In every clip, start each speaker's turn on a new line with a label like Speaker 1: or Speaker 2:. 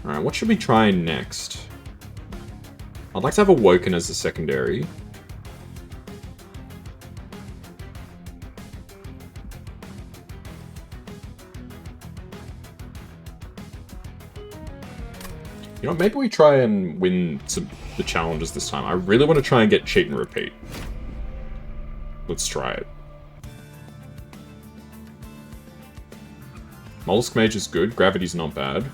Speaker 1: Alright, what should we try next? I'd like to have Awoken as a secondary. You know, maybe we try and win the challenges this time. I really want to try and get Cheat and Repeat. Let's try it. Mollusk Mage is good. Gravity's not bad.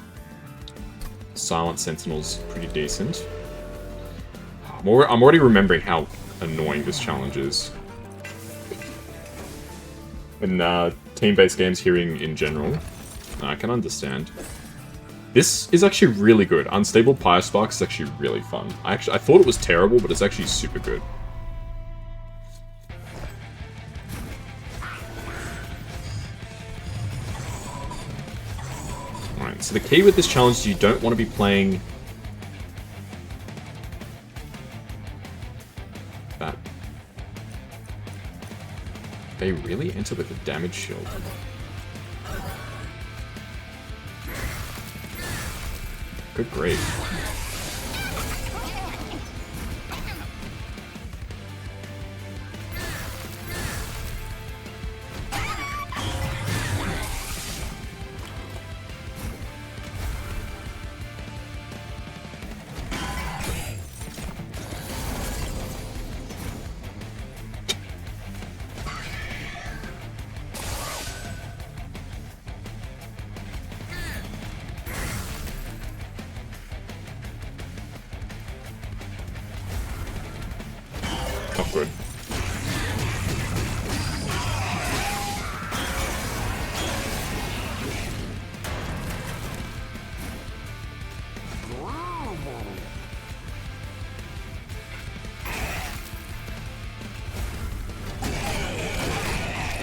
Speaker 1: Silent Sentinel's pretty decent. I'm already remembering how annoying this challenge is. In team-based games here in general, I can understand. This is actually really good. Unstable Pyre Sparks is actually really fun. I thought it was terrible, but it's actually super good. Alright, so the key with this challenge is you don't want to be playing that. They really enter with a damage shield. Good grief. Not good.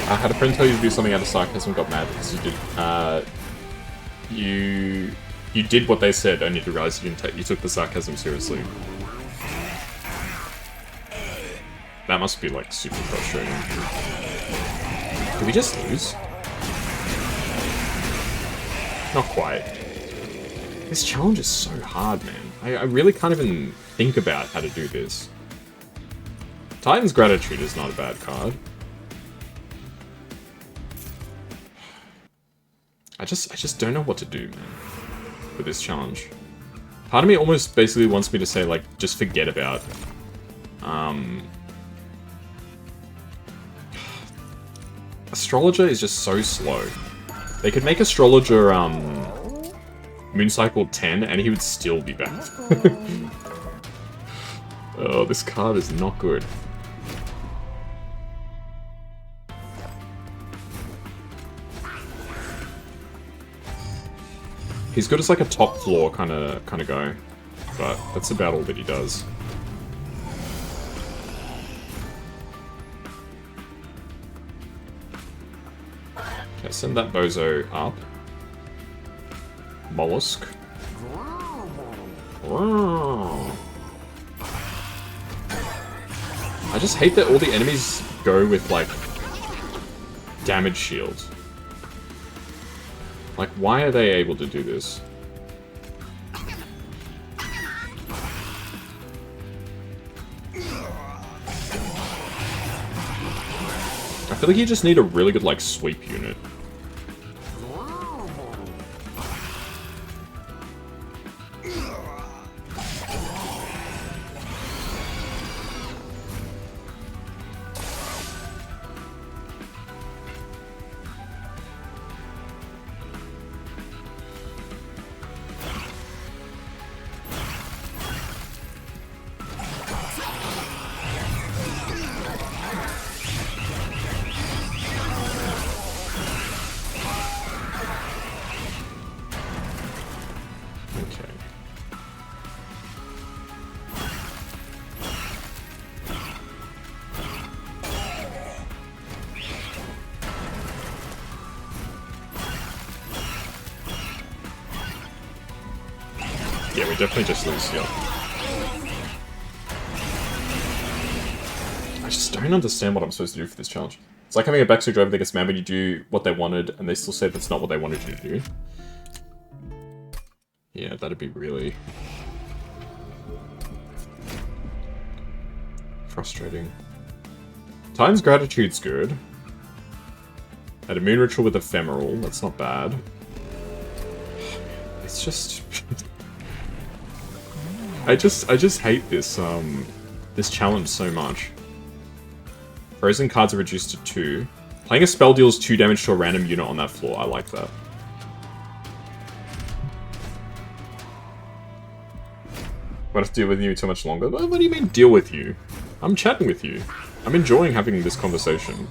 Speaker 1: I had a friend tell you to do something out of sarcasm and got mad because you did. You did what they said, only to realize you took the sarcasm seriously. That must be, like, super frustrating. Did we just lose? Not quite. This challenge is so hard, man. I really can't even think about how to do this. Titan's Gratitude is not a bad card. I just don't know what to do, man, with this challenge. Part of me almost basically wants me to say, like, just forget about Astrologer is just so slow. They could make Astrologer Moon Cycle 10 and he would still be back. Oh, this card is not good. He's good as like a top floor kind of guy, but that's about all that he does. Okay, send that bozo up. Mollusk. I just hate that all the enemies go with like damage shield. Like, why are they able to do this? I feel like you just need a really good, like, sweep unit. Yeah, we definitely just lose here. I just don't understand what I'm supposed to do for this challenge. It's like having a backseat driver that gets mad when you do what they wanted, and they still say that's not what they wanted you to do. Yeah, that'd be really frustrating. Titan's Gratitude's good. Had a Moon Ritual with Ephemeral, that's not bad. It's just... I just hate this, this challenge so much. Frozen cards are reduced to 2. Playing a spell deals 2 damage to a random unit on that floor, I like that. What have to deal with you too much longer? What do you mean, deal with you? I'm chatting with you. I'm enjoying having this conversation.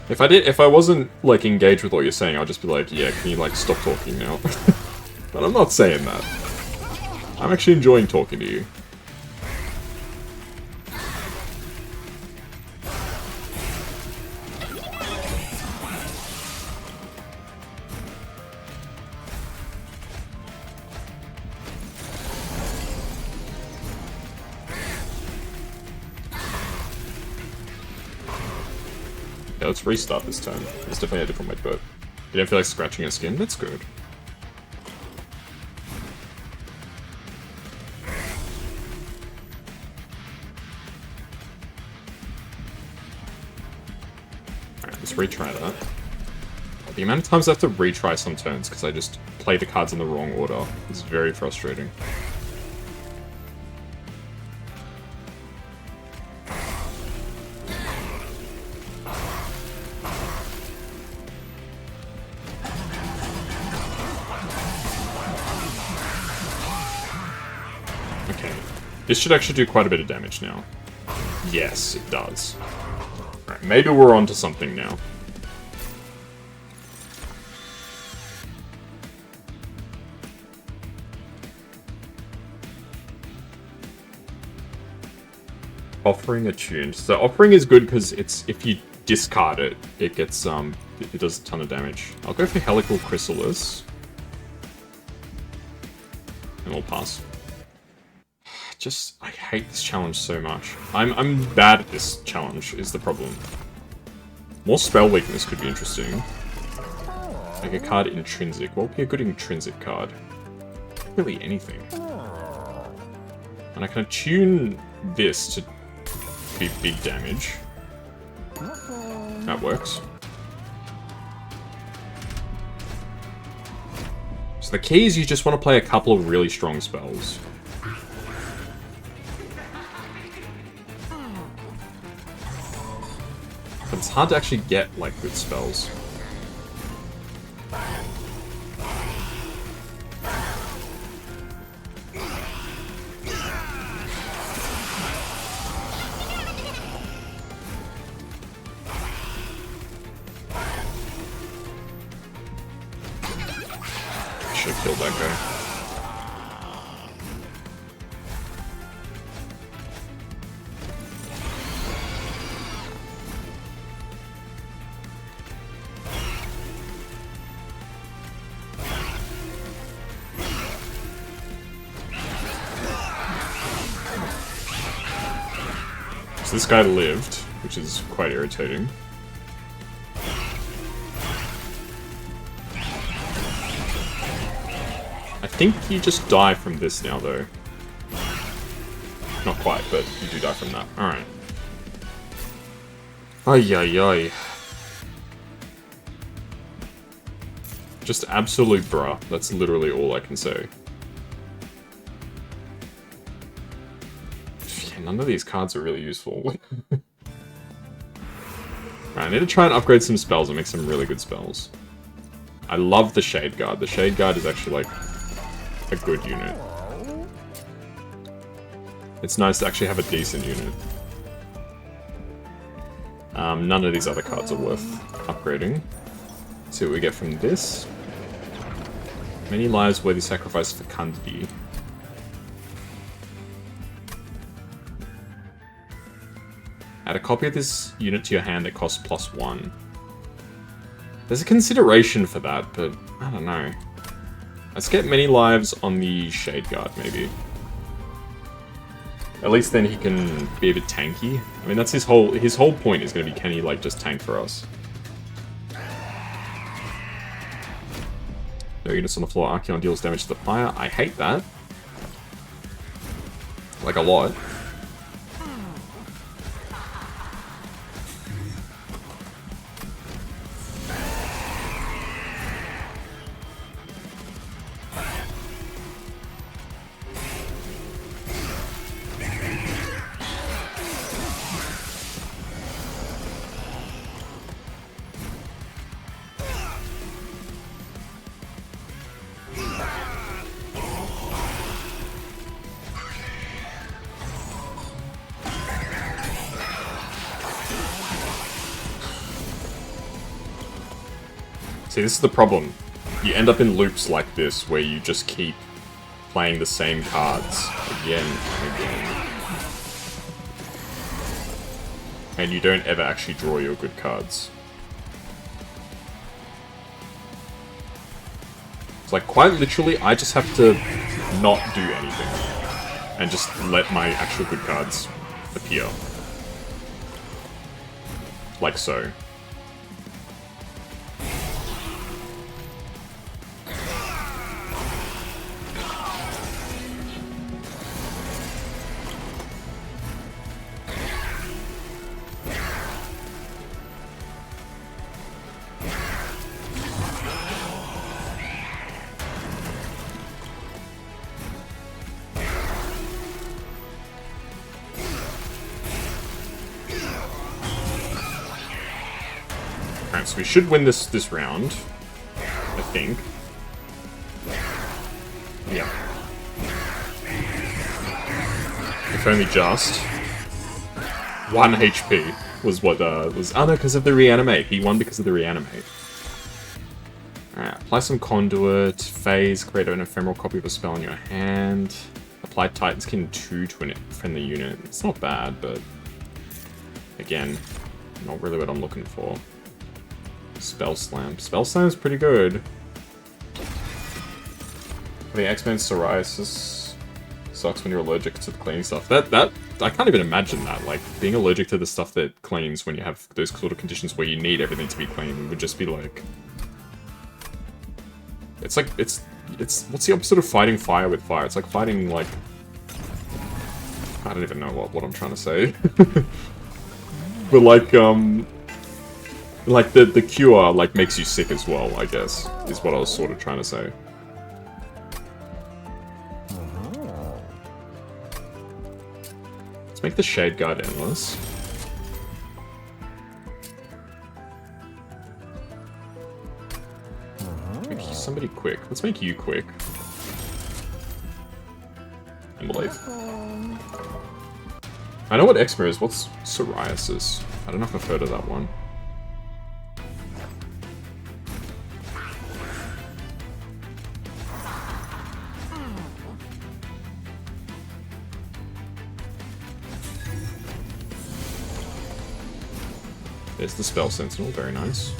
Speaker 1: If I wasn't, like, engaged with what you're saying, I'd just be like, yeah, can you, like, stop talking now? But I'm not saying that. I'm actually enjoying talking to you. Yeah, let's restart this turn. There's definitely a different way to do it. You don't feel like scratching your skin? That's good. Alright, let's retry that. The amount of times I have to retry some turns because I just play the cards in the wrong order is very frustrating. This should actually do quite a bit of damage now. Yes, it does. Alright, maybe we're onto something now. Offering attuned. So offering is good because it's if you discard it, it gets it does a ton of damage. I'll go for Helical Chrysalis. And we'll pass. I hate this challenge so much. I'm bad at this challenge, is the problem. More spell weakness could be interesting. Like a card intrinsic. What would be a good intrinsic card? Not really anything. And I can attune this to be big damage. That works. So the key is you just want to play a couple of really strong spells. But it's hard to actually get, like, good spells. I should have killed that guy. This guy lived, which is quite irritating. I think you just die from this now, though. Not quite, but you do die from that. Alright. Ay, ay, ay. Just absolute bruh. That's literally all I can say. None of these cards are really useful. Right, I need to try and upgrade some spells and make some really good spells. I love the Shade Guard. The Shade Guard is actually, like, a good unit. It's nice to actually have a decent unit. None of these other cards are worth upgrading. Let's see what we get from this. Many lives worthy sacrifice for Fecundity. Add a copy of this unit to your hand that costs +1. There's a consideration for that, but I don't know. Let's get many lives on the Shade Guard, maybe. At least then he can be a bit tanky. I mean, that's his whole point is going to be, can he, like, just tank for us? No units on the floor. Archeon deals damage to the player. I hate that. Like, a lot. See, this is the problem. You end up in loops like this, where you just keep playing the same cards again and again. And you don't ever actually draw your good cards. It's like, quite literally, I just have to not do anything. And just let my actual good cards appear. Like so. So we should win this round, I think. Yeah. If only just. 1 HP was what was... Oh no, because of the reanimate. He won because of the reanimate. Alright, apply some conduit, phase, create an ephemeral copy of a spell in your hand. Apply Titan's Kin 2 to a friendly unit. It's not bad, but... Again, not really what I'm looking for. Spell Slam. Spell Slam's pretty good. The X-Men psoriasis sucks when you're allergic to the cleaning stuff. That I can't even imagine that. Like, being allergic to the stuff that cleans when you have those sort of conditions where you need everything to be clean would just be like... It's like, it's what's the opposite of fighting fire with fire? It's like fighting, like... I don't even know what I'm trying to say. But like, the cure, like, makes you sick as well, I guess, is what I was sort of trying to say. Let's make the Shade Guard endless. Make somebody quick. Let's make you quick. And we'll leave. I know what eczema is. What's psoriasis? I don't know if I've heard of that one. There's the Spell Sentinel, very nice.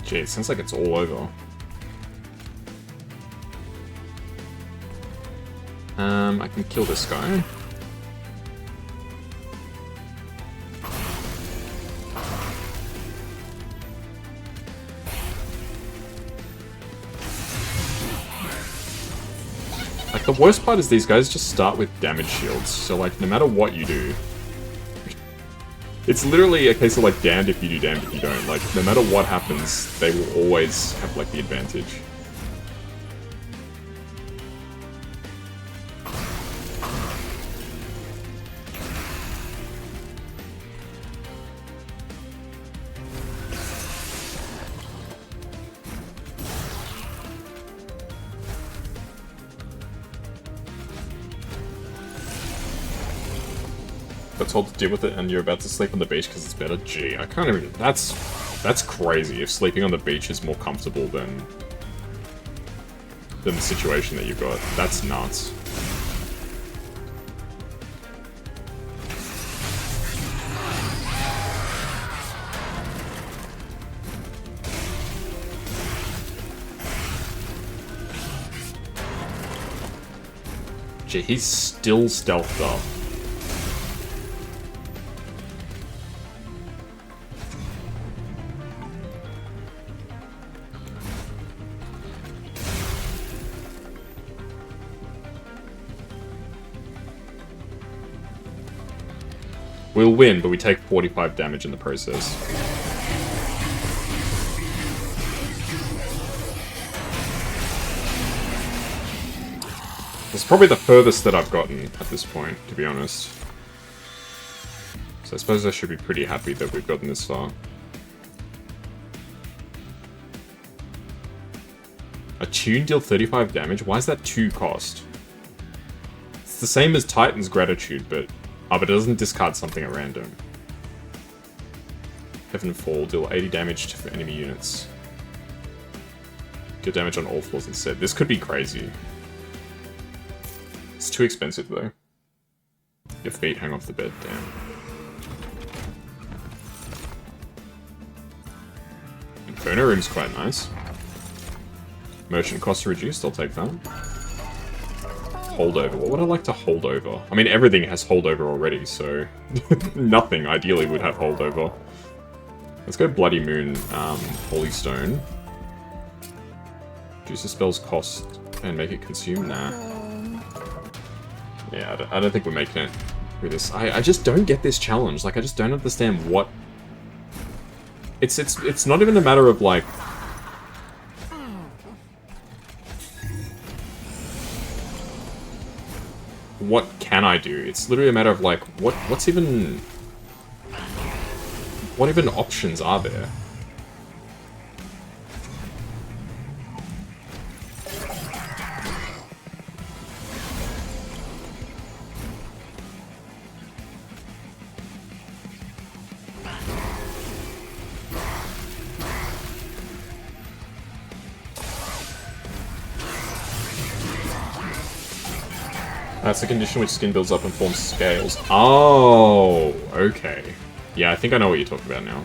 Speaker 1: Gee, it sounds like it's all over. I can kill this guy. Like, the worst part is these guys just start with damage shields, so like, no matter what you do, it's literally a case of like, damned if you do, damned if you don't. Like, no matter what happens, they will always have like the advantage. Told to deal with it and you're about to sleep on the beach because it's better. Gee, I can't even... That's crazy if sleeping on the beach is more comfortable than the situation that you've got. That's nuts. Gee, he's still stealthed up. We'll win, but we take 45 damage in the process. It's probably the furthest that I've gotten at this point, to be honest. So I suppose I should be pretty happy that we've gotten this far. Attune deal 35 damage? Why is that 2 cost? It's the same as Titan's Gratitude, but... Oh, but it doesn't discard something at random. Heaven Fall, deal 80 damage to enemy units. Deal damage on all floors instead. This could be crazy. It's too expensive, though. Your feet hang off the bed, damn. Inferno Room's quite nice. Merchant costs reduced, I'll take that. Holdover. What would I like to hold over? I mean, everything has holdover already, so... nothing, ideally, would have holdover. Let's go Bloody Moon, Holy Stone. Reduce the spell's cost and make it consume? Nah. Yeah, I don't think we're making it through this. I just don't get this challenge. Like, I just don't understand what... It's not even a matter of, like... What can I do? It's literally a matter of, like, what even options are there? That's the condition which skin builds up and forms scales. Oh, okay. Yeah, I think I know what you're talking about now.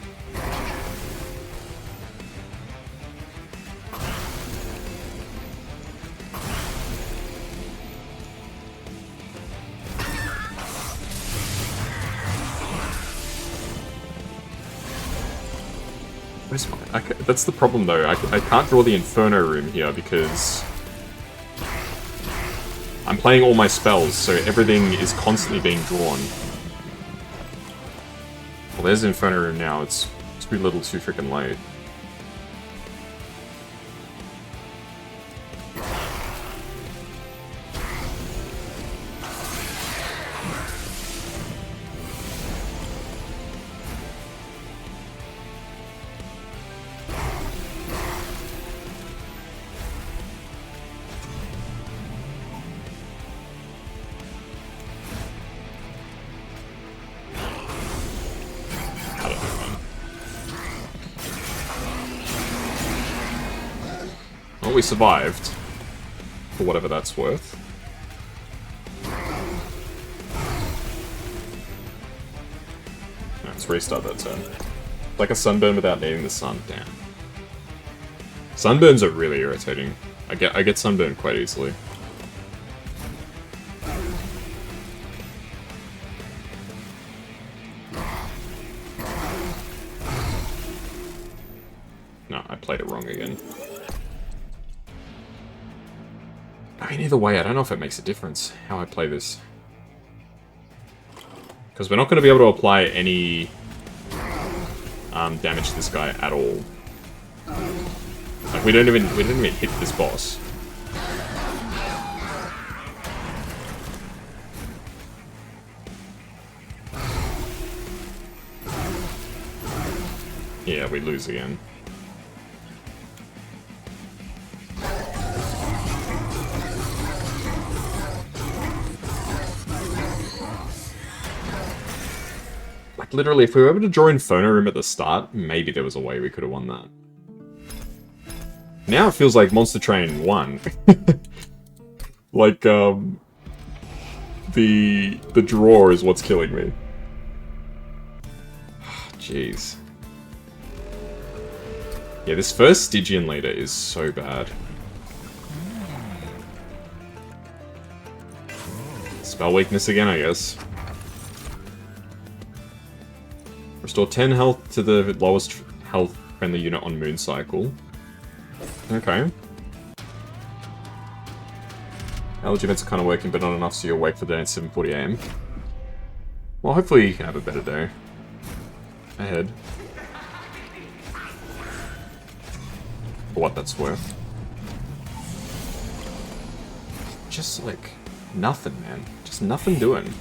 Speaker 1: Where's my... that's the problem, though. I can't draw the Inferno Room here because... I'm playing all my spells, so everything is constantly being drawn. Well, there's Inferno Room now. It's too little too freaking late. We survived, for whatever that's worth. Let's restart that turn. Like a sunburn without needing the sun. Damn. Sunburns are really irritating. I get sunburned quite easily. No, I played it wrong again. I mean, either way, I don't know if it makes a difference how I play this. Because we're not going to be able to apply any damage to this guy at all. Like, we didn't even hit this boss. Yeah, we lose again. Literally, if we were able to draw Inferno Room at the start, maybe there was a way we could have won that. Now it feels like Monster Train won. Like, the draw is what's killing me. Jeez. Yeah, this first Stygian leader is so bad. Spell weakness again, I guess. Restore 10 health to the lowest health friendly unit on Moon Cycle. Okay. Allergy events are kind of working, but not enough, so you're awake for the day at 7:40 AM. 10 health to the lowest health friendly unit on Moon Cycle. Okay. Allergy events are kind of working, but not enough, so you're awake for the day at 7:40 AM. 10 health to the lowest health friendly unit on Moon Cycle. Okay. Well, hopefully you can have a better day ahead. For what that's worth. Just, like, nothing, man. Just nothing doing.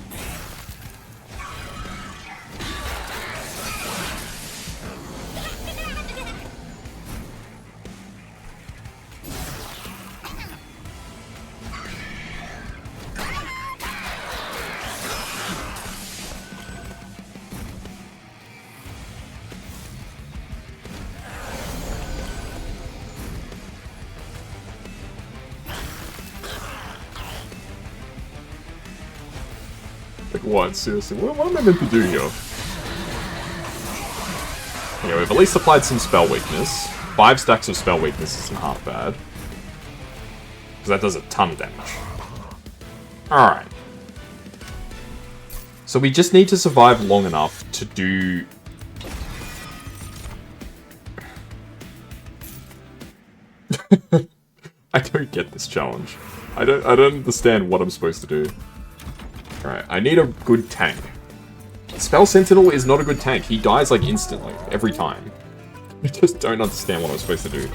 Speaker 1: Like, what? Seriously? What am I meant to do here? Yeah, we've at least applied some spell weakness. 5 stacks of spell weakness isn't half bad. Because that does a ton of damage. Alright. So we just need to survive long enough to do... I don't get this challenge. I don't understand what I'm supposed to do. Alright, I need a good tank. Spell Sentinel is not a good tank. He dies, like, instantly. Every time. I just don't understand what I'm supposed to do.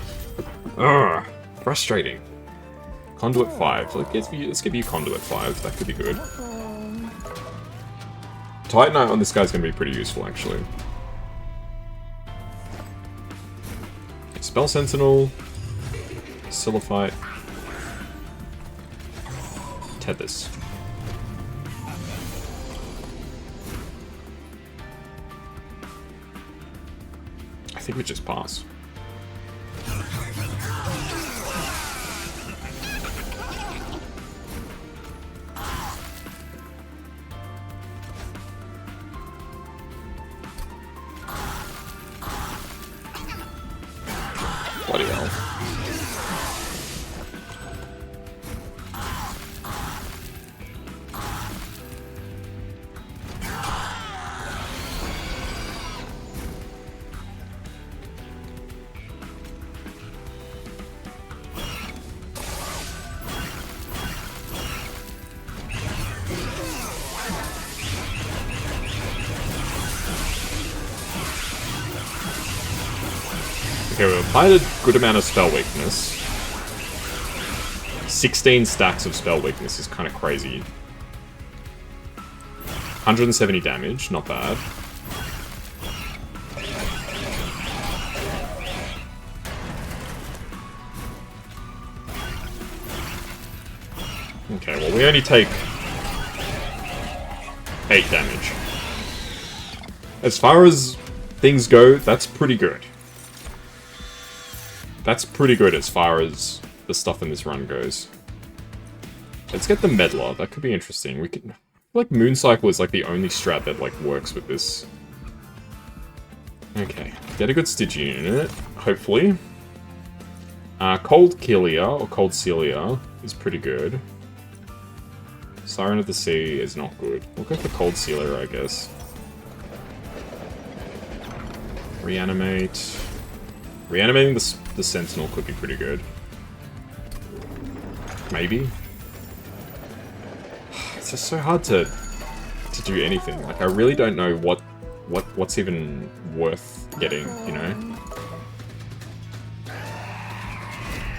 Speaker 1: Ugh. Frustrating. Conduit 5. Let's give you Conduit 5. That could be good. Titanite on this guy's going to be pretty useful, actually. Spell Sentinel. Siliphyte. Tethys. I think we just pass. Bloody hell. Okay, we applied a good amount of spell weakness. 16 stacks of spell weakness is kind of crazy. 170 damage, not bad. Okay, well we only take 8 damage. As far as things go, that's pretty good. That's pretty good as far as the stuff in this run goes. Let's get the Meddler. That could be interesting. We could... like, Mooncycle is like the only strat that like works with this. Okay. Get a good Stygian in it, hopefully. Cold Kelia, or Cold Celia, is pretty good. Siren of the Sea is not good. We'll go for Cold Celia, I guess. Reanimate... Reanimating the Sentinel could be pretty good. Maybe? It's just so hard to do anything. Like, I really don't know what's even worth getting, you know?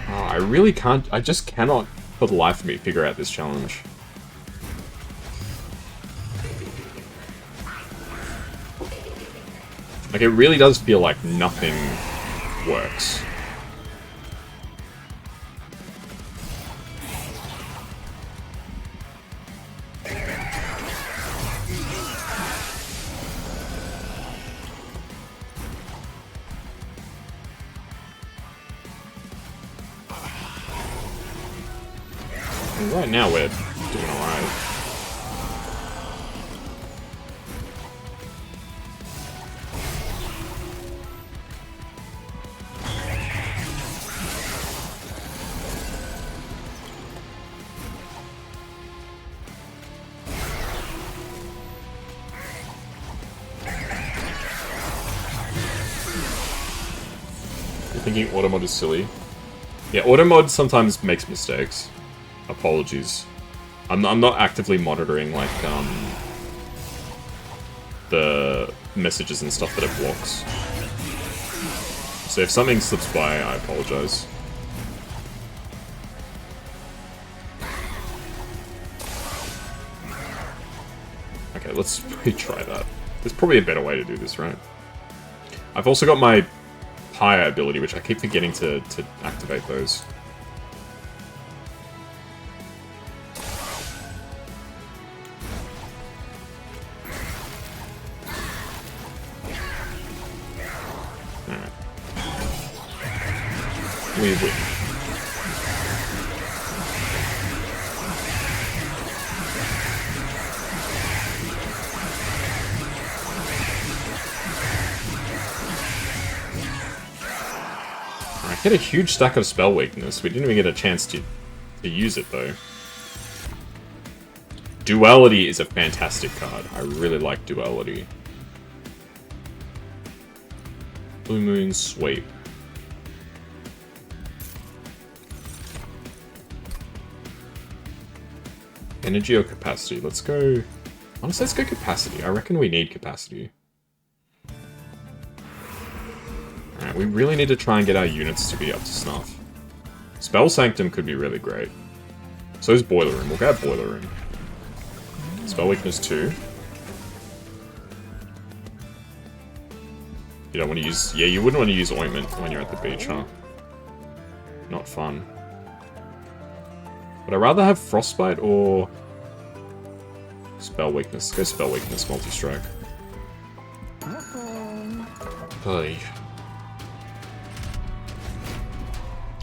Speaker 1: Oh, I really can't... I just cannot, for the life of me, figure out this challenge. Like, it really does feel like nothing works. And right now we're doing alright. Thinking automod is silly. Yeah, automod sometimes makes mistakes. Apologies. I'm not actively monitoring, like, the messages and stuff that it blocks. So if something slips by, I apologize. Okay, let's retry that. There's probably a better way to do this, right? I've also got my Pyre ability, which I keep forgetting to activate those. Alright. We win. I get a huge stack of spell weakness. We didn't even get a chance to use it, though. Duality is a fantastic card. I really like Duality. Blue Moon Sweep. Energy or Capacity? Let's go... Honestly, let's go Capacity. I reckon we need Capacity. Alright, we really need to try and get our units to be up to snuff. Spell Sanctum could be really great. So is Boiler Room. We'll get Boiler Room. Spell Weakness 2. You don't want to use... Yeah, you wouldn't want to use Ointment when you're at the beach, huh? Not fun. Would I rather have Frostbite or... Spell Weakness? Go Spell Weakness, Multi-Strike. Hey.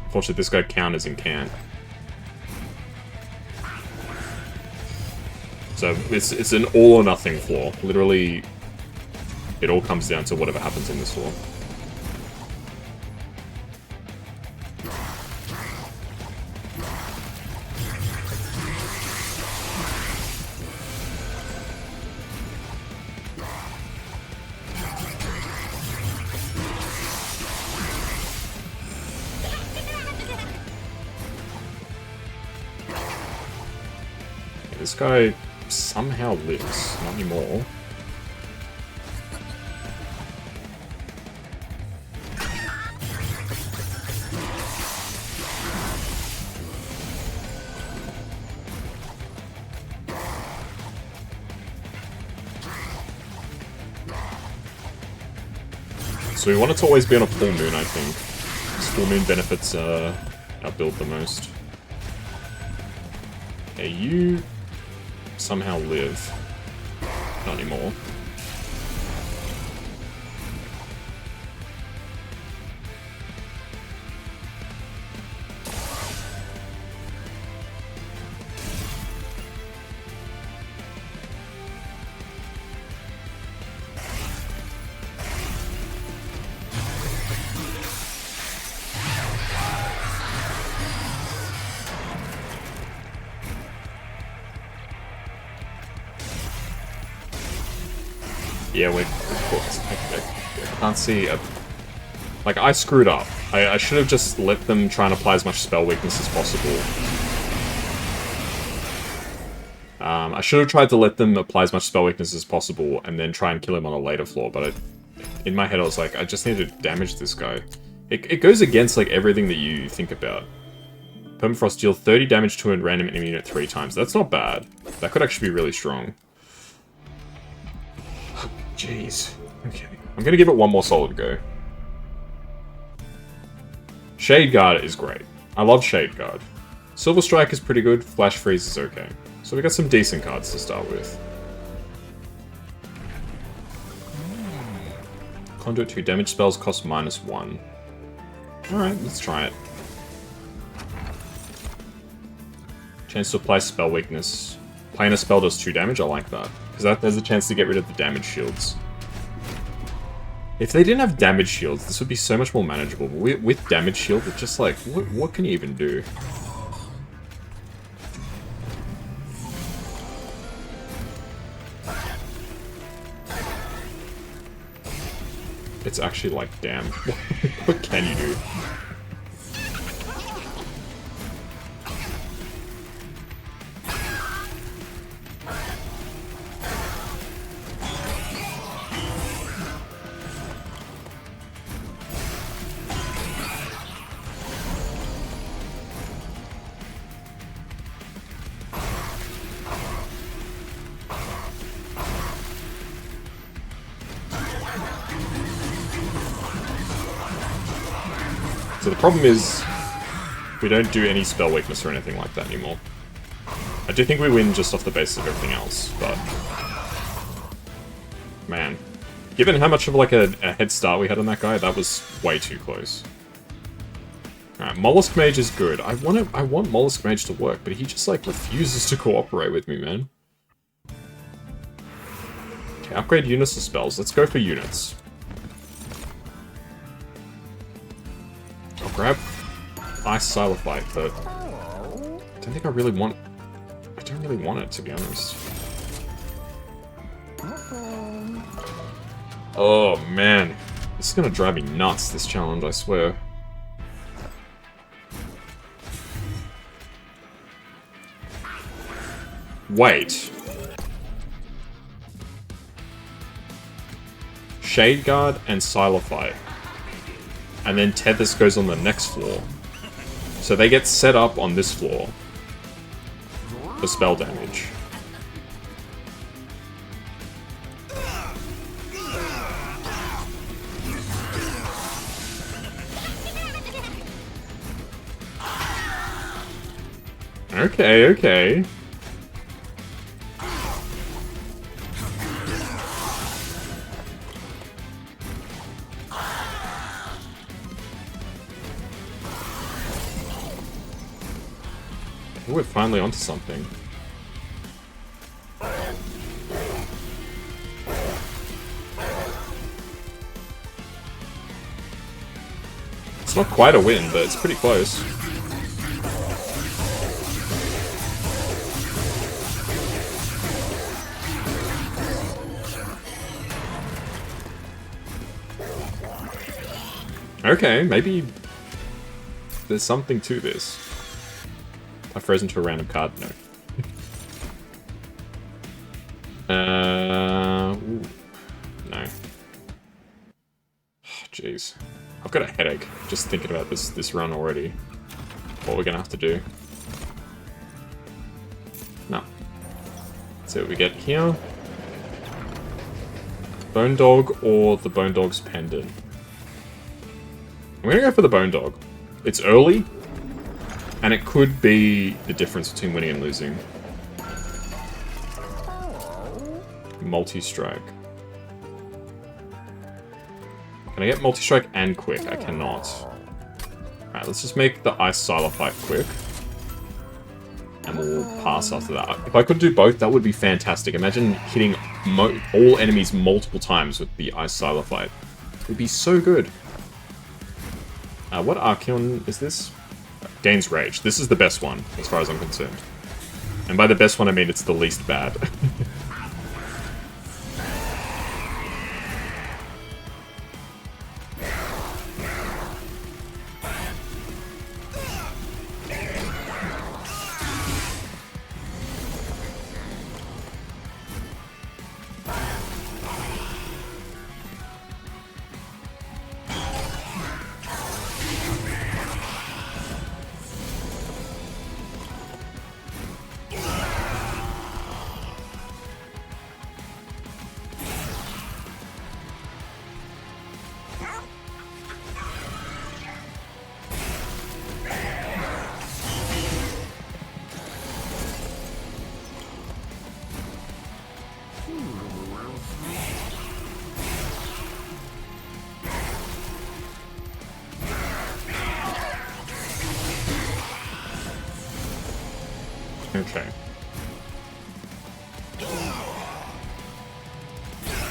Speaker 1: Unfortunately, this guy counters and can't. So it's an all or nothing floor. Literally, it all comes down to whatever happens in this floor. This guy somehow lives. Not anymore. So we want it to always be on a full moon, I think. This full moon benefits our build the most. Okay, you somehow live. Not anymore. Yeah, we're cooked. I can't see a... Like, I screwed up. I should have just let them try and apply as much spell weakness as possible. I should have tried to let them apply as much spell weakness as possible and then try and kill him on a later floor, but in my head I was like, I just need to damage this guy. It goes against, like, everything that you think about. Permafrost deal 30 damage to a random enemy unit 3 times. That's not bad. That could actually be really strong. Jeez. Okay. I'm gonna give it one more solid go. Shade Guard is great. I love Shade Guard. Silver Strike is pretty good. Flash Freeze is okay. So we got some decent cards to start with. Conduit 2 damage spells cost -1. Alright, let's try it. Chance to apply spell weakness. Playing a spell does 2 damage, I like that. Because there's a chance to get rid of the damage shields. If they didn't have damage shields, this would be so much more manageable. But with damage shield, it's just like, what can you even do? It's actually like, damn. What can you do? the problem is, we don't do any spell weakness or anything like that anymore. I do think we win just off the basis of everything else, but... Man. Given how much of like a head start we had on that guy, that was way too close. Alright, Mollusk Mage is good. I want Mollusk Mage to work, but he just like refuses to cooperate with me, man. Okay, upgrade units to spells. Let's go for units. I'll grab Ice Silophyte, but I don't think I really want... I don't really want it, to be honest. Oh, man. This is gonna drive me nuts, this challenge, I swear. Wait. Shade Guard and Silophyte. And then Tethys goes on the next floor. So they get set up on this floor for spell damage. Okay, okay. We're finally onto something. It's not quite a win, but it's pretty close. Okay, maybe there's something to this. I frozen to a random card? No. Ooh, no. Jeez. I've got a headache just thinking about this run already. What we're gonna have to do. No. Let's see what we get here. Bone Dog or the Bone Dog's Pendant. I'm gonna go for the Bone Dog. It's early, and it could be the difference between winning and losing. Multi-strike. Can I get multi-strike and quick? I cannot. Alright, let's just make the Ice Silophyte quick. And we'll pass after that. If I could do both, that would be fantastic. Imagine hitting all enemies multiple times with the Ice Silophyte. It would be so good. What Archeon is this? Gains Rage. This is the best one, as far as I'm concerned. And by the best one, I mean it's the least bad. Okay.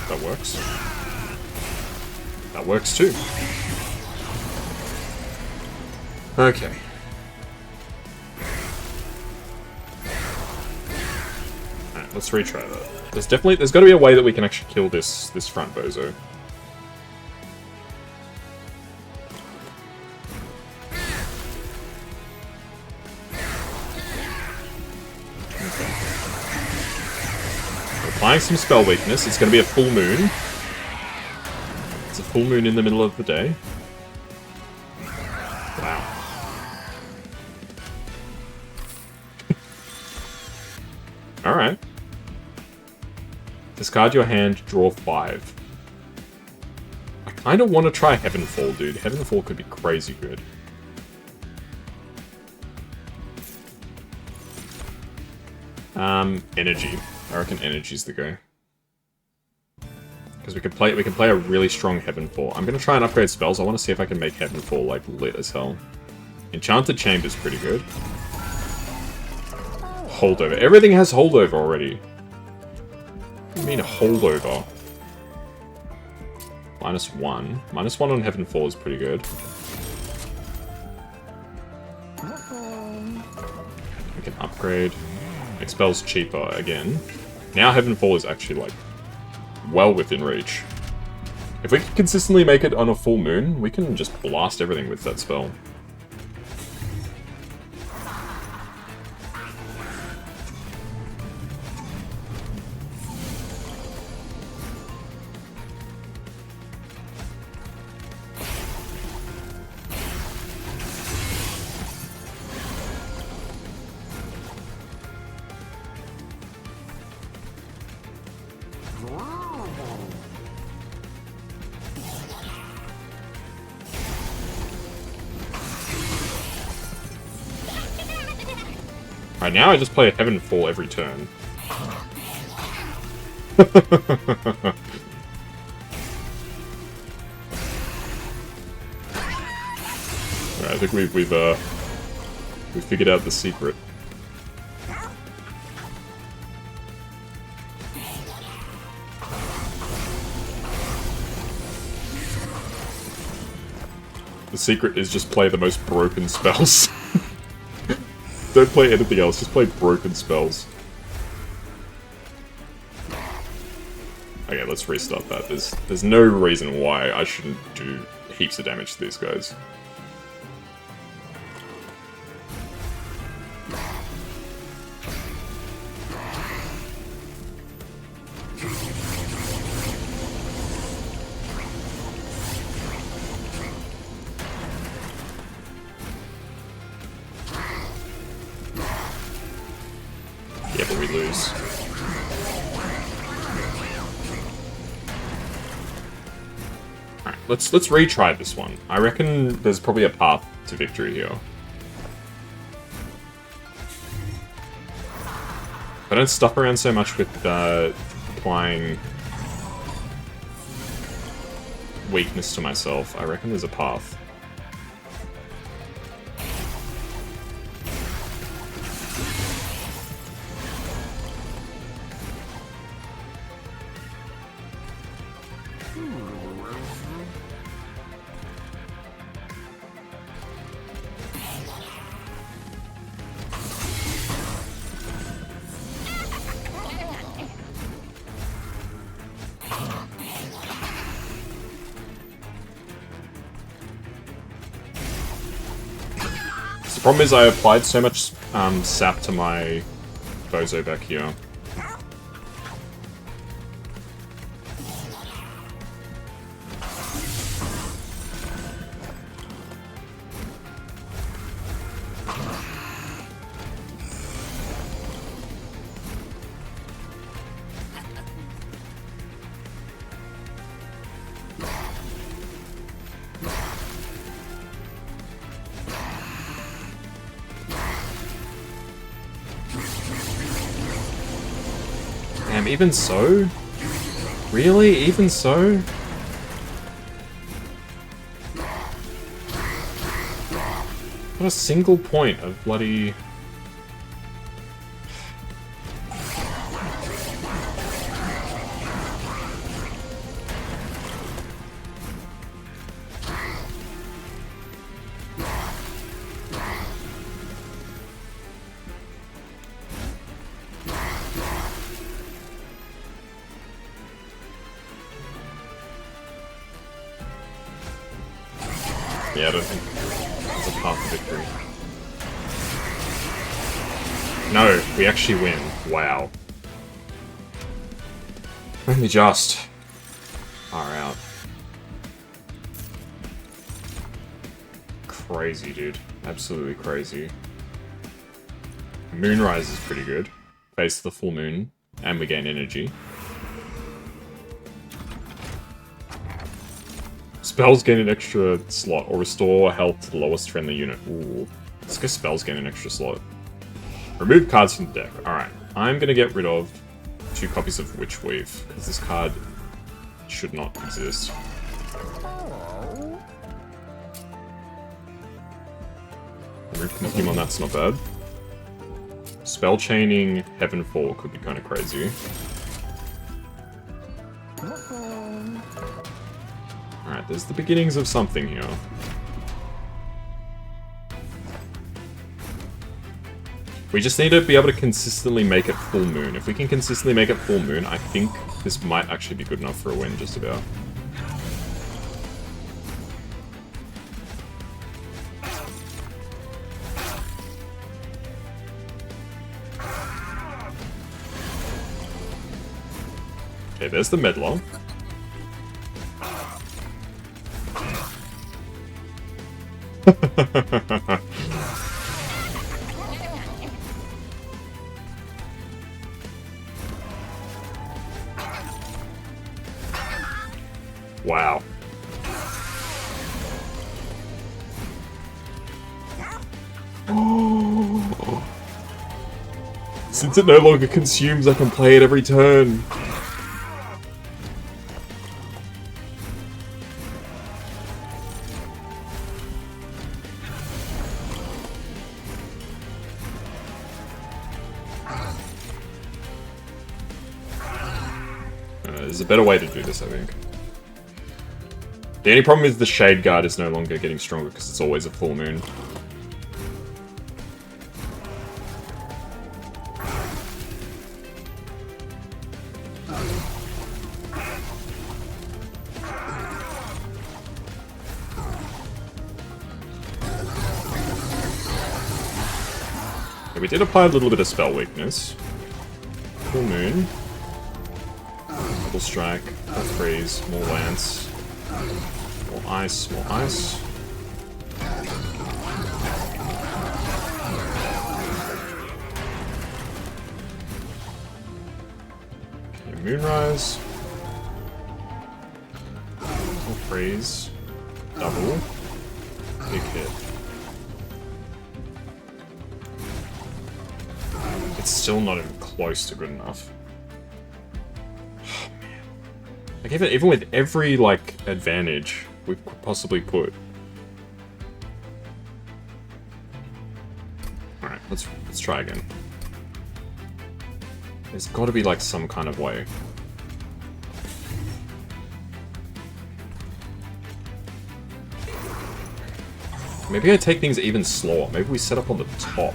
Speaker 1: That works. That works too. Okay. Alright, let's retry that. There's gotta be a way that we can actually kill this front bozo. Applying some spell weakness. It's going to be a full moon. It's a full moon in the middle of the day. Wow. Alright. Discard your hand, draw 5. I kind of want to try Heavenfall, dude. Heavenfall could be crazy good. Energy. I reckon energy's the go. Because we can play a really strong Heavenfall. I'm gonna try and upgrade spells. I want to see if I can make Heavenfall like lit as hell. Enchanted Chamber's pretty good. Holdover. Everything has holdover already. What do you mean holdover? -1. -1 on Heavenfall is pretty good. We can upgrade. Make spells cheaper again. Now Heavenfall is actually like well within reach. If we can consistently make it on a full moon, we can just blast everything with that spell. Right now I just play a Heavenfall every turn. Alright, I think we've figured out the secret. The secret is just play the most broken spells. Don't play anything else, just play broken spells. Okay, let's restart that. There's no reason why I shouldn't do heaps of damage to these guys. Yeah, but we lose. Alright, let's retry this one. I reckon there's probably a path to victory here. If I don't stuff around so much with applying weakness to myself, I reckon there's a path. The problem is I applied so much sap to my bozo back here. Damn, even so? Really? Even so? Not a single point of bloody... Yeah, I don't think it's a path to victory. No, we actually win. Wow. Only just. Far out. Crazy, dude. Absolutely crazy. Moonrise is pretty good. Face the full moon, and we gain energy. Spells gain an extra slot, or restore health to the lowest friendly unit. Ooh. Let's go spells gain an extra slot. Remove cards from the deck. Alright. I'm gonna get rid of 2 copies of Witch Weave, because this card should not exist. Root Consume, that's not bad. Spell chaining Heavenfall could be kind of crazy. Alright, there's the beginnings of something here. We just need to be able to consistently make it full moon. If we can consistently make it full moon, I think this might actually be good enough for a win, just about. Okay, there's the Meddler. Wow. Since it no longer consumes, I can play it every turn. There's a better way to do this, I think. The only problem is the Shade Guard is no longer getting stronger because it's always a full moon. Yeah, we did apply a little bit of spell weakness. Full moon. Double strike, more freeze, more lance. More ice, more ice. Okay, Moonrise. More freeze. Double. Big hit. It's still not even close to good enough. Like even with every like advantage we could possibly put. Alright, let's try again. There's gotta be like some kind of way. Maybe I take things even slower. Maybe we set up on the top.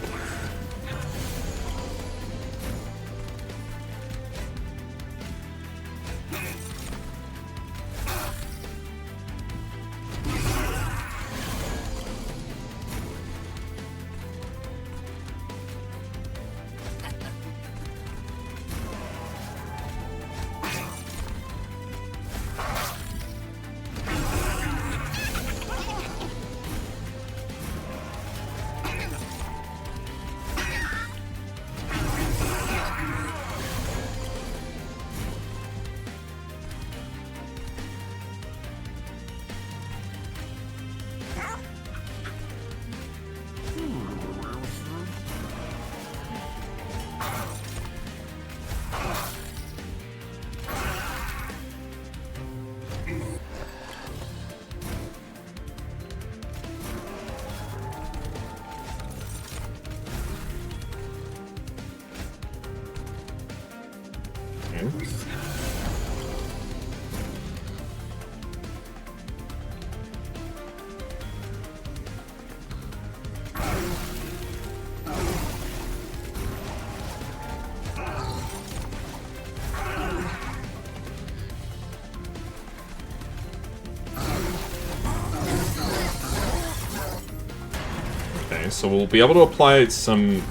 Speaker 1: So we'll be able to apply some...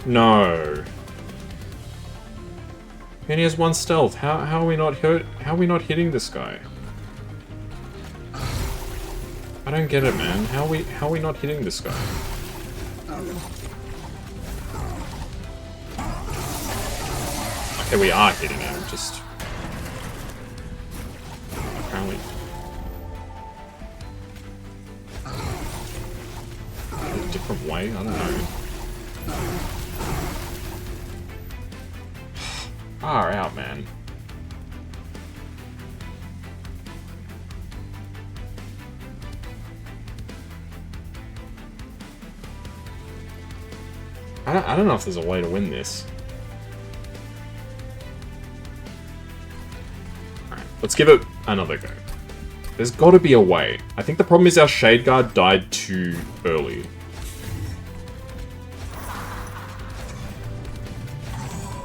Speaker 1: No. He only has 1 stealth. How are we not hurt? How are we not hitting this guy? I don't get it, man. How are we not hitting this guy? Okay, we are hitting him. Just apparently. A different way? I don't know. Far out, man. I don't know if there's a way to win this. Alright, let's give it another go. There's got to be a way. I think the problem is our Shade Guard died too early.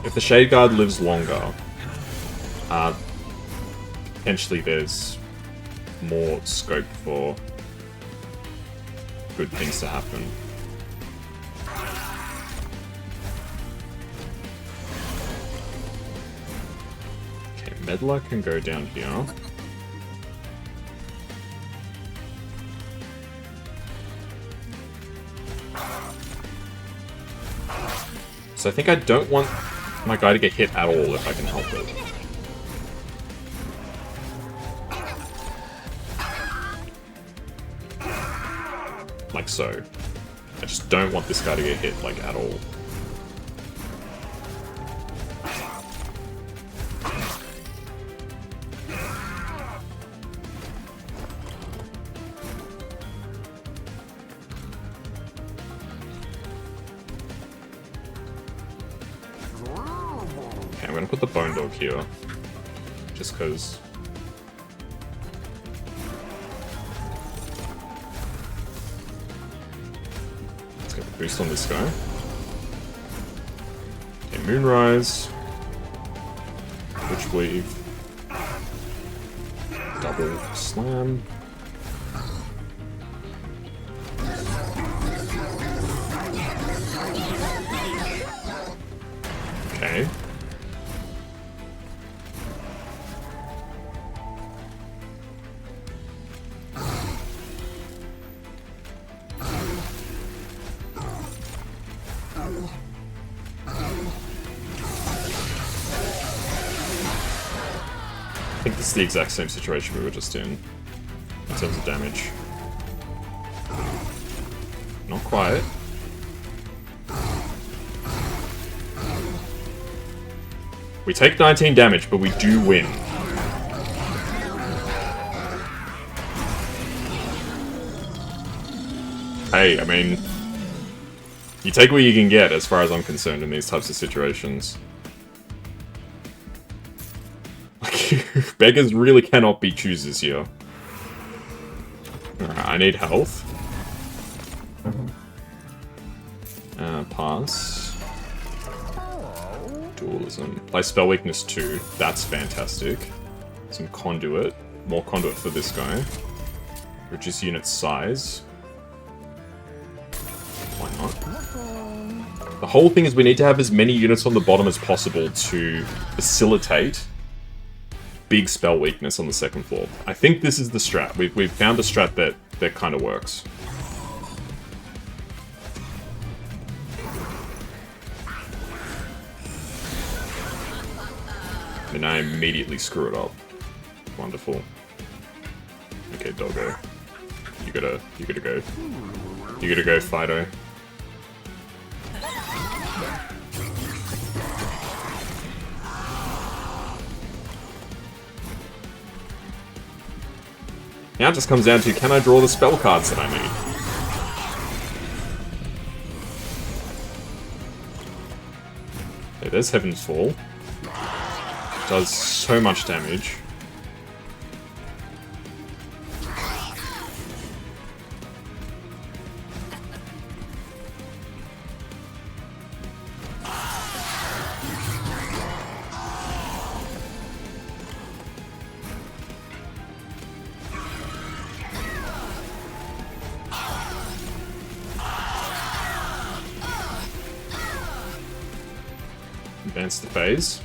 Speaker 1: If the Shade Guard lives longer, potentially there's more scope for good things to happen. Okay, Meddler can go down here. So I think I don't want my guy to get hit at all if I can help it. Like so. I just don't want this guy to get hit, like, at all. Okay, I'm gonna put the Bone Dog here. Just because... boost on this guy. Okay, Moonrise. Witch Weave. Double Slam. Okay. I think this is the exact same situation we were just in terms of damage. Not quite. We take 19 damage, but we do win. Hey, I mean, you take what you can get as far as I'm concerned in these types of situations. Beggars really cannot be choosers here. Alright, I need health. Pass. Dualism. Play Spell Weakness 2. That's fantastic. Some Conduit. More Conduit for this guy. Reduce unit size. Why not? The whole thing is we need to have as many units on the bottom as possible to facilitate big spell weakness on the second floor. I think this is the strat. We've found a strat that kind of works. And I immediately screw it up. Wonderful. Okay, Doggo. You gotta go. You gotta go, Fido. Now it just comes down to, can I draw the spell cards that I need? Okay, there's Heaven's Fall. Does so much damage. Advance the phase.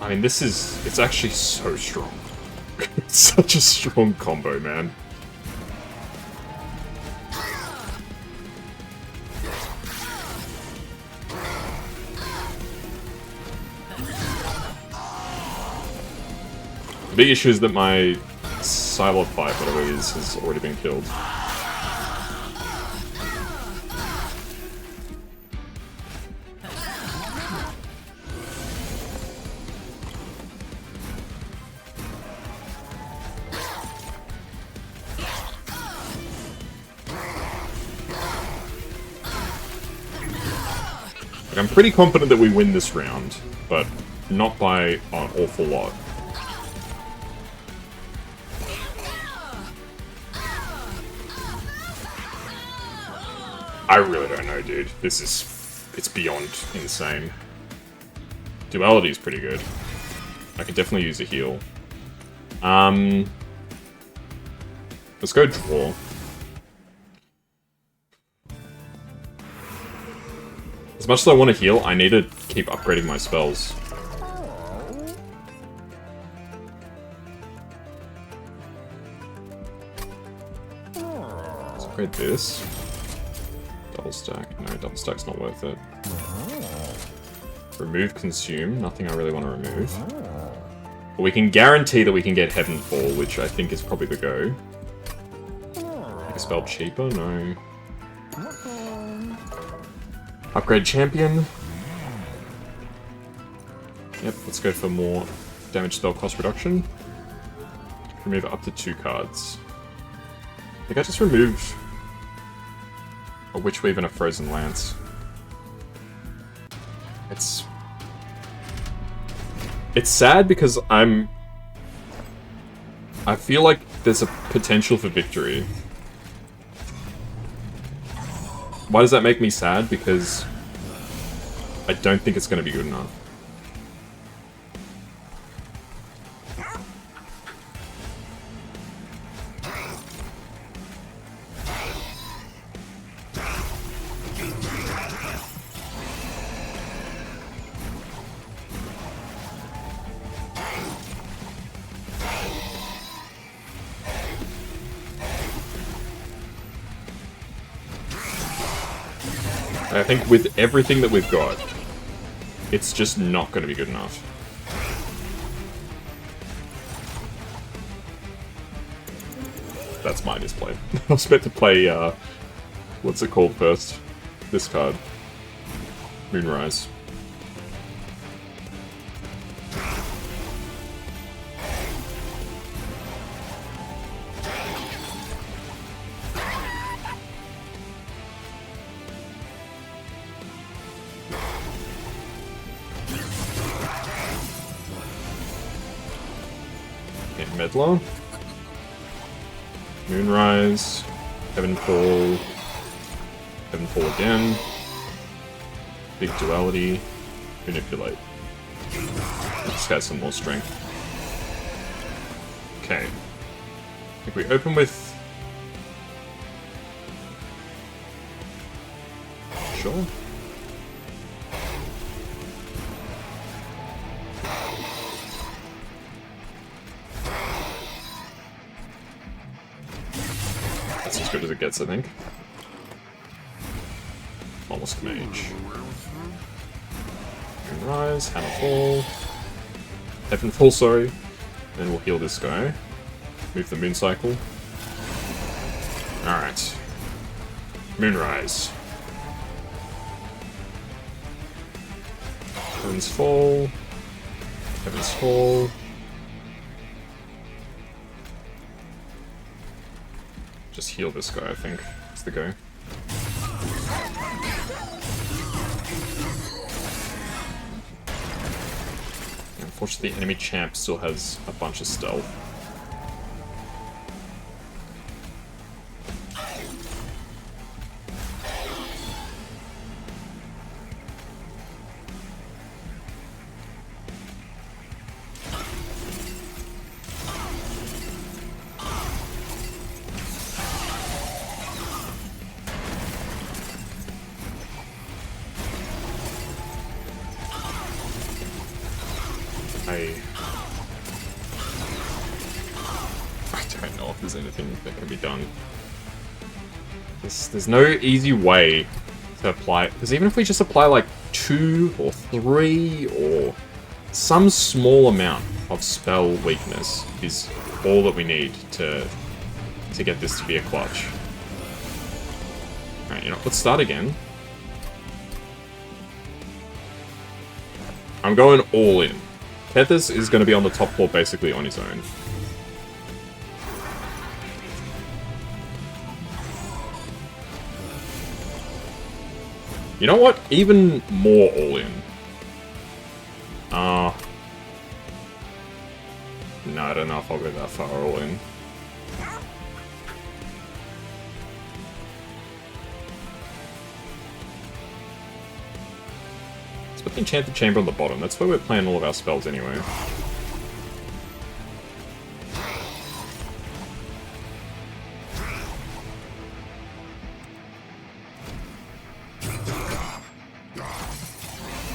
Speaker 1: I mean, it's actually so strong. It's such a strong combo, man. The big issue is that my Psylocke fight, whatever it is, has already been killed. Like, I'm pretty confident that we win this round, but not by an awful lot. I really don't know, dude. This is... it's beyond insane. Duality is pretty good. I could definitely use a heal. Let's go draw. As much as I want to heal, I need to keep upgrading my spells. Let's upgrade this. Double stack. No, double stack's not worth it. Remove consume. Nothing I really want to remove. But we can guarantee that we can get Heavenfall, which I think is probably the go. Make a spell cheaper? No. Upgrade champion. Yep, let's go for more damage spell cost reduction. Remove up to 2 cards. I think I just removed a Witchweave and a Frozen Lance. It's sad because I feel like there's a potential for victory. Why does that make me sad? Because I don't think it's going to be good enough. I think with everything that we've got, it's just not going to be good enough. That's my misplay. I was meant to play, what's it called first? This card. Moonrise. Medlar, Moonrise, Heavenfall, Heavenfall again, Big Duality, Manipulate. This guy's some more strength. Okay. If we open with... Sure. That's as good as it gets, I think. Mollusk Mage. Moonrise, Hammerfall. Heavenfall, sorry. Then we'll heal this guy. Move the Moon Cycle. Alright. Moonrise. Heaven's Fall. Heaven's Fall. Just heal this guy, I think. That's the go. Unfortunately, the enemy champ still has a bunch of stealth. I don't know if there's anything that can be done. There's no easy way to apply it, because even if we just apply like 2 or 3 or some small amount of spell weakness is all that we need to get this to be a clutch. Alright, you know, let's start again. I'm going all in. Tethys is going to be on the top floor basically on his own. You know what? Even more all-in. No, I don't know if I'll go that far all-in. Let's put the Enchanted Chamber on the bottom. That's where we're playing all of our spells anyway.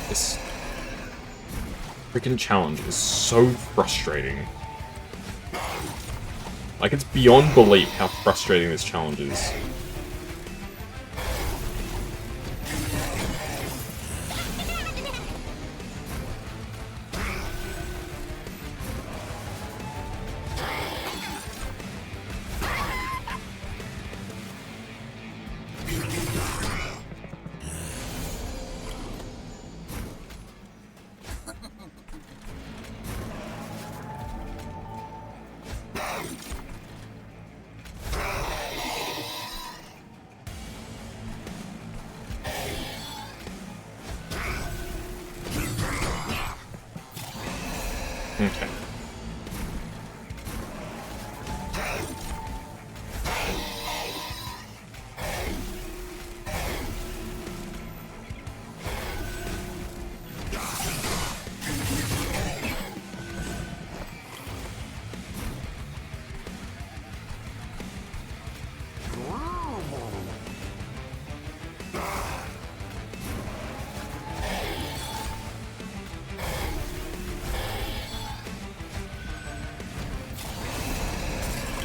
Speaker 1: This freaking challenge is so frustrating. Like, it's beyond belief how frustrating this challenge is. Okay.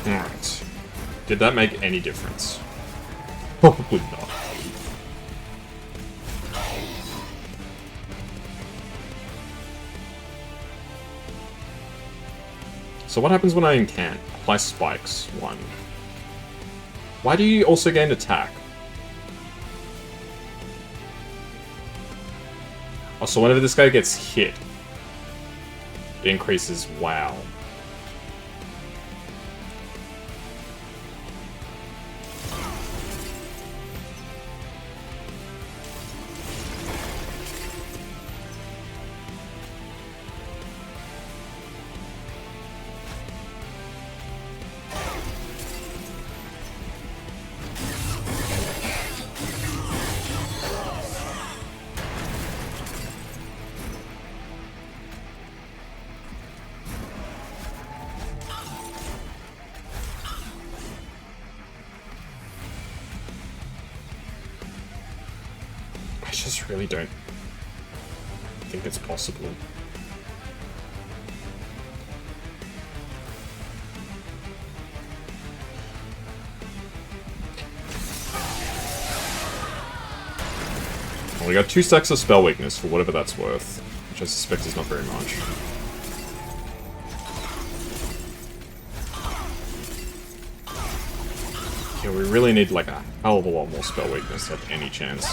Speaker 1: Alright. Did that make any difference? Probably not. So what happens when I incant? Apply spikes. 1. Why do you also gain attack? Oh, so whenever this guy gets hit, it increases WoW. I just really don't think it's possible. Well, we got 2 stacks of spell weakness for whatever that's worth, which I suspect is not very much. Yeah, we really need like a hell of a lot more spell weakness to have any chance.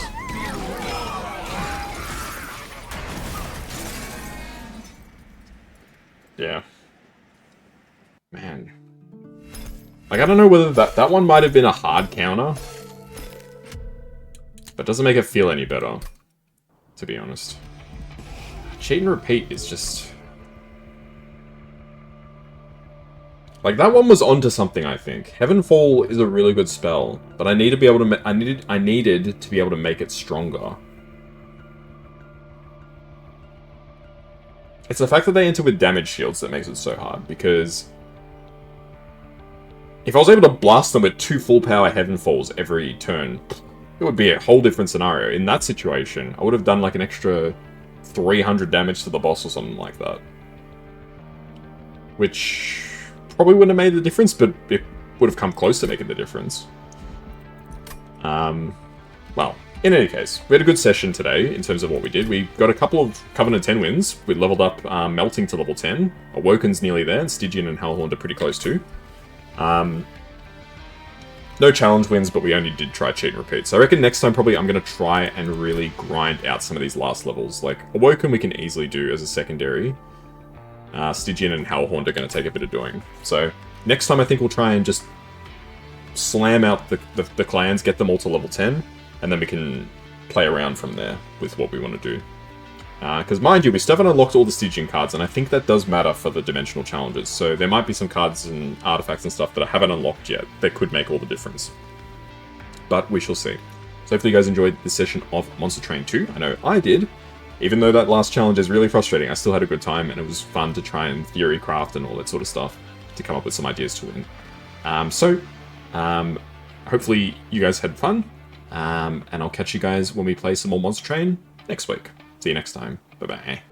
Speaker 1: Yeah. Man. Like, I don't know whether that one might have been a hard counter. But it doesn't make it feel any better, to be honest. Cheat and repeat is just... Like, that one was onto something, I think. Heavenfall is a really good spell, but I need to be able to... I needed to be able to make it stronger. It's the fact that they enter with damage shields that makes it so hard, because... if I was able to blast them with 2 full power Heavenfalls every turn, it would be a whole different scenario. In that situation, I would have done like an extra 300 damage to the boss or something like that. Which probably wouldn't have made the difference, but it would have come close to making the difference. Well, in any case, we had a good session today in terms of what we did. We got a couple of Covenant 10 wins. We leveled up Melting to level 10. Awoken's nearly there, and Stygian and Hellhorn are pretty close too. No challenge wins, but we only did try cheat and repeat. So I reckon next time probably I'm going to try and really grind out some of these last levels. Like, Awoken we can easily do as a secondary. Stygian and Hellhorn are going to take a bit of doing. So next time I think we'll try and just slam out the clans, get them all to level 10, and then we can play around from there with what we want to do. Because mind you, we still haven't unlocked all the Stygian cards, and I think that does matter for the dimensional challenges. So there might be some cards and artifacts and stuff that I haven't unlocked yet that could make all the difference. But we shall see. So hopefully you guys enjoyed this session of Monster Train 2. I know I did. Even though that last challenge is really frustrating, I still had a good time, and it was fun to try and theory craft and all that sort of stuff to come up with some ideas to win. Hopefully you guys had fun, and I'll catch you guys when we play some more Monster Train next week. See you next time. Bye-bye.